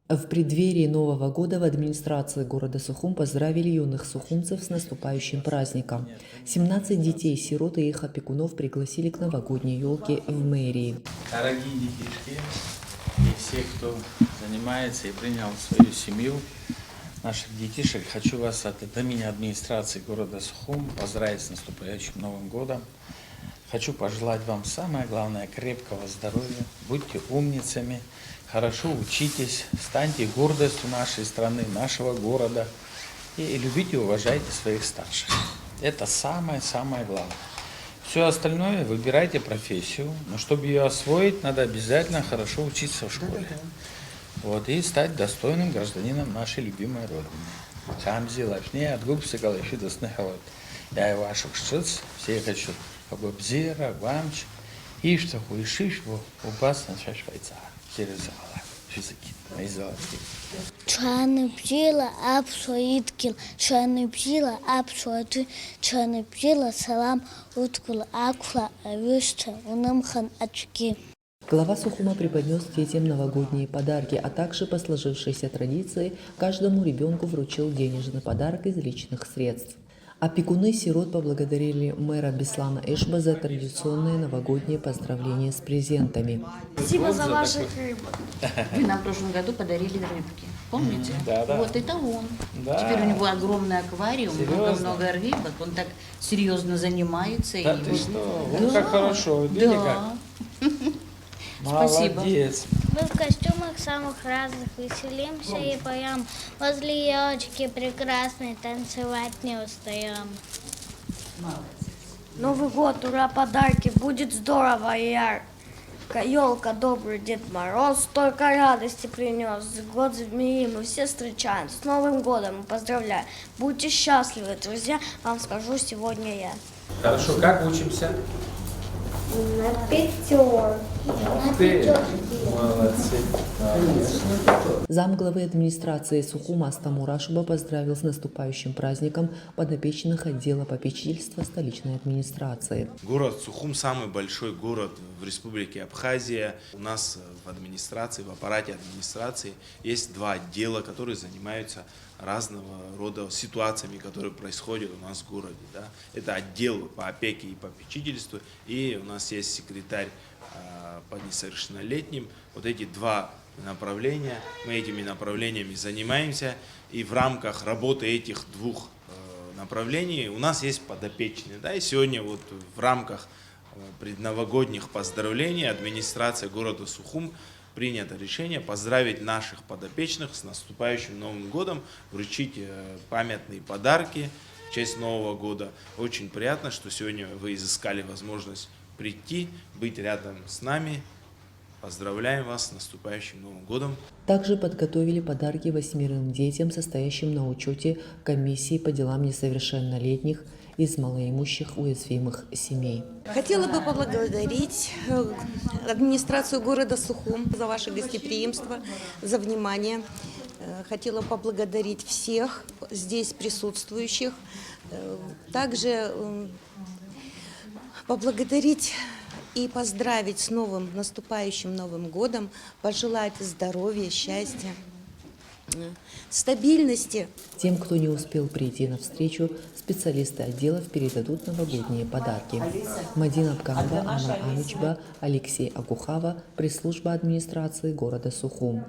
В преддверии Нового года в администрации города Сухум поздравили юных сухумцев с наступающим праздником. 17 детей-сирот и их опекунов пригласили к новогодней елке в мэрии. Дорогие детишки и все, кто занимается и принял свою семью, наших детишек, хочу вас от имени администрации города Сухум поздравить с наступающим Новым годом. Хочу пожелать вам самое главное крепкого здоровья, будьте умницами, хорошо учитесь, станьте гордостью нашей страны, нашего города и любите и уважайте своих старших. Это самое-самое главное. Все остальное выбирайте профессию, но чтобы ее освоить, надо обязательно хорошо учиться в школе. Вот, и стать достойным гражданином нашей любимой родины. Хамзи, Лапшни, Адгуб, Сигалайши, Дасныхалат. Я и ваших шиц, все хочу побобзира, вамч, и что хуишиш, упас на швейцар. Через зала, физики, наизалки. Чаны пчела, апшоиткил, чаны пчела, апшоиткил, чаны пчела, салам, уткул, акфла, авишта, унамхан, очки. Глава Сухума преподнес детям новогодние подарки, а также по сложившейся традиции каждому ребенку вручил денежный подарок из личных средств. Опекуны сирот поблагодарили мэра Беслана Эшба за традиционные новогодние поздравления с презентами. Спасибо за ваших рыбок. Вы нам в прошлом году подарили рыбки. Помните? Да. Вот это он. Да. Теперь у него огромный аквариум, Серьезно? много рыбок. Он так серьезно занимается. Да и ты вот- что? Вот как хорошо. Видите, Да. как? Спасибо. Молодец. Мы в костюмах самых разных веселимся и поем. Возле елочки прекрасной танцевать не устаем. Новый год, ура, подарки, будет здорово и ярко. Елка, добрый Дед Мороз, столько радости принес. Год змеи мы все встречаем. С Новым годом поздравляю. Будьте счастливы, друзья, вам скажу сегодня я. Хорошо, как учимся? На пятерку. Молодцы. Замглавы администрации Сухума Астамур Ашуба поздравил с наступающим праздником подопечных отдела попечительства столичной администрации. Город Сухум самый большой город в республике Абхазия. У нас в администрации, в аппарате администрации есть два отдела, которые занимаются разного рода ситуациями, которые происходят у нас в городе. Да? Это отдел по опеке и попечительству, и у нас есть секретарь по несовершеннолетним. Вот эти два направления, мы этими направлениями занимаемся, и в рамках работы этих двух направлений у нас есть подопечные. Да? И сегодня вот в рамках предновогодних поздравлений администрация города Сухум принято решение поздравить наших подопечных с наступающим Новым годом, вручить памятные подарки в честь Нового года. Очень приятно, что сегодня вы изыскали возможность прийти, быть рядом с нами. Поздравляем вас с наступающим Новым годом. Также подготовили подарки 8 детям, состоящим на учете комиссии по делам несовершеннолетних из малоимущих уязвимых семей. Хотела бы поблагодарить администрацию города Сухум за ваше гостеприимство, за внимание. Хотела поблагодарить всех здесь присутствующих. Также поблагодарить и поздравить с новым наступающим Новым годом, пожелать здоровья, счастья, стабильности. Тем, кто не успел прийти на встречу, специалисты отделов передадут новогодние подарки. Мадина Абкамба, Анна Анучба, Алексей Агухава, пресс-служба администрации города Сухум.